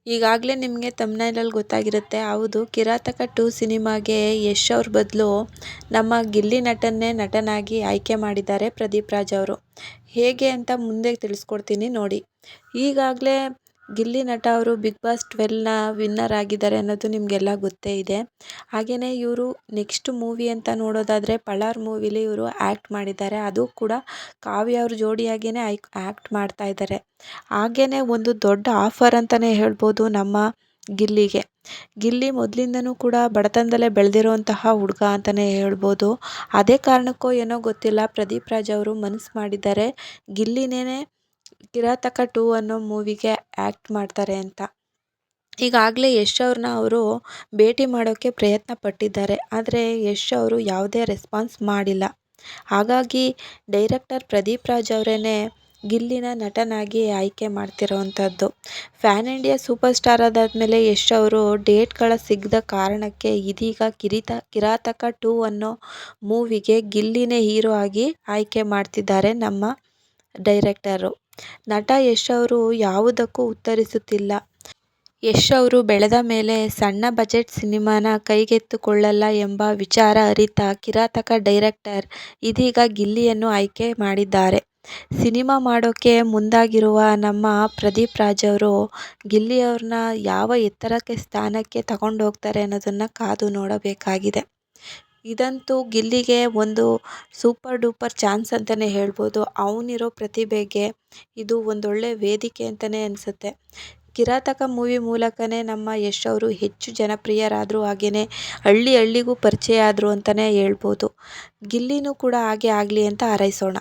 ಈಗಾಗಲೇ ನಿಮಗೆ ಥಂಬ್ನೈಲಲ್ಲಿ ಗೊತ್ತಾಗಿರುತ್ತೆ. ಹೌದು, ಕಿರಾತಕ 2 ಸಿನಿಮಾಗೆ ಯಶ್ ಅವ್ರ ಬದಲು ನಮ್ಮ ಗಿಲ್ಲಿ ನಟನ್ನೇ ನಟನಾಗಿ ಆಯ್ಕೆ ಮಾಡಿದ್ದಾರೆ ಪ್ರದೀಪ್ ರಾಜ್ ಅವರು. ಹೇಗೆ ಅಂತ ಮುಂದೆ ತಿಳಿಸ್ಕೊಡ್ತೀನಿ ನೋಡಿ. ಈಗಾಗಲೇ ಗಿಲ್ಲಿ ನಟ ಅವರು ಬಿಗ್ ಬಾಸ್ 12ನ ವಿನ್ನರ್ ಆಗಿದ್ದಾರೆ ಅನ್ನೋದು ನಿಮಗೆಲ್ಲ ಗೊತ್ತೇ ಇದೆ. ಹಾಗೆಯೇ ಇವರು ನೆಕ್ಸ್ಟ್ ಮೂವಿ ಅಂತ ನೋಡೋದಾದರೆ ಪಳಾರ್ ಮೂವಿಲಿ ಇವರು ಆ್ಯಕ್ಟ್ ಮಾಡಿದ್ದಾರೆ. ಅದು ಕೂಡ ಕಾವ್ಯ ಅವ್ರ ಜೋಡಿಯಾಗಿಯೇ ಆ್ಯಕ್ಟ್ ಮಾಡ್ತಾ ಇದ್ದಾರೆ. ಹಾಗೆಯೇ ಒಂದು ದೊಡ್ಡ ಆಫರ್ ಅಂತಲೇ ಹೇಳ್ಬೋದು ನಮ್ಮ ಗಿಲ್ಲಿಗೆ. ಗಿಲ್ಲಿ ಮೊದಲಿಂದನೂ ಕೂಡ ಬಡತನದಲ್ಲೇ ಬೆಳೆದಿರುವಂತಹ ಹುಡುಗ ಅಂತಲೇ ಹೇಳ್ಬೋದು. ಅದೇ ಕಾರಣಕ್ಕೋ ಏನೋ ಗೊತ್ತಿಲ್ಲ, ಪ್ರದೀಪ್ ರಾಜ್ ಅವರು ಮನಸ್ಸು ಮಾಡಿದ್ದಾರೆ ಗಿಲ್ಲಿನೇ ಕಿರಾತಕ 2 ಅನ್ನೋ ಮೂವಿಗೆ ಆ್ಯಕ್ಟ್ ಮಾಡ್ತಾರೆ ಅಂತ. ಈಗಾಗಲೇ ಯಶ್ ಅವ್ರನ್ನ ಅವರು ಭೇಟಿ ಮಾಡೋಕ್ಕೆ ಪ್ರಯತ್ನ ಪಟ್ಟಿದ್ದಾರೆ. ಆದರೆ ಯಶ್ ಅವರು ಯಾವುದೇ ರೆಸ್ಪಾನ್ಸ್ ಮಾಡಿಲ್ಲ. ಹಾಗಾಗಿ ಡೈರೆಕ್ಟರ್ ಪ್ರದೀಪ್ ರಾಜ್ ಅವರೇ ಗಿಲ್ಲಿನ ನಟನಾಗಿ ಆಯ್ಕೆ ಮಾಡ್ತಿರೋವಂಥದ್ದು. ಫ್ಯಾನ್ ಇಂಡಿಯಾ ಸೂಪರ್ ಸ್ಟಾರ್ ಆದಾದಮೇಲೆ ಯಶ್ ಅವರು ಡೇಟ್ಗಳ ಸಿಗದ ಕಾರಣಕ್ಕೆ ಇದೀಗ ಕಿರಾತಕ 2 ಅನ್ನೋ ಮೂವಿಗೆ ಗಿಲ್ಲಿನೇ ಹೀರೋ ಆಗಿ ಆಯ್ಕೆ ಮಾಡ್ತಿದ್ದಾರೆ ನಮ್ಮ ಡೈರೆಕ್ಟರು. ನಟ ಯಶ್ ಅವರು ಯಾವುದಕ್ಕೂ ಉತ್ತರಿಸುತ್ತಿಲ್ಲ. ಯಶ್ ಅವರು ಬೆಳೆದ ಮೇಲೆ ಸಣ್ಣ ಬಜೆಟ್ ಸಿನಿಮಾನ ಕೈಗೆತ್ತಿಕೊಳ್ಳಲ್ಲ ಎಂಬ ವಿಚಾರ ಅರಿತ ಕಿರಾತಕ ಡೈರೆಕ್ಟರ್ ಇದೀಗ ಗಿಲ್ಲಿಯನ್ನು ಆಯ್ಕೆ ಮಾಡಿದ್ದಾರೆ. ಸಿನಿಮಾ ಮಾಡೋಕ್ಕೆ ಮುಂದಾಗಿರುವ ನಮ್ಮ ಪ್ರದೀಪ್ ರಾಜ್ ಅವರು ಗಿಲ್ಲಿಯವ್ರನ್ನ ಯಾವ ಎತ್ತರಕ್ಕೆ ಸ್ಥಾನಕ್ಕೆ ತಗೊಂಡೋಗ್ತಾರೆ ಅನ್ನೋದನ್ನು ಕಾದು ನೋಡಬೇಕಾಗಿದೆ. ಇದಂತೂ ಗಿಲ್ಲಿಗೆ ಒಂದು ಸೂಪರ್ ಡೂಪರ್ ಚಾನ್ಸ್ ಅಂತಲೇ ಹೇಳ್ಬೋದು. ಅವನಿರೋ ಪ್ರತಿಭೆಗೆ ಇದು ಒಂದೊಳ್ಳೆ ವೇದಿಕೆ ಅಂತಲೇ ಅನಿಸುತ್ತೆ. ಕಿರಾತಕ ಮೂವಿ ಮೂಲಕನೇ ನಮ್ಮ ಯಶ್ ಅವರು ಹೆಚ್ಚು ಜನಪ್ರಿಯರಾದರು. ಹಾಗೆಯೇ ಹಳ್ಳಿಗೂ ಪರಿಚಯ ಆದರು ಅಂತಲೇ ಹೇಳ್ಬೋದು. ಗಿಲ್ಲಿನೂ ಕೂಡ ಹಾಗೆ ಆಗಲಿ ಅಂತ ಹಾರೈಸೋಣ.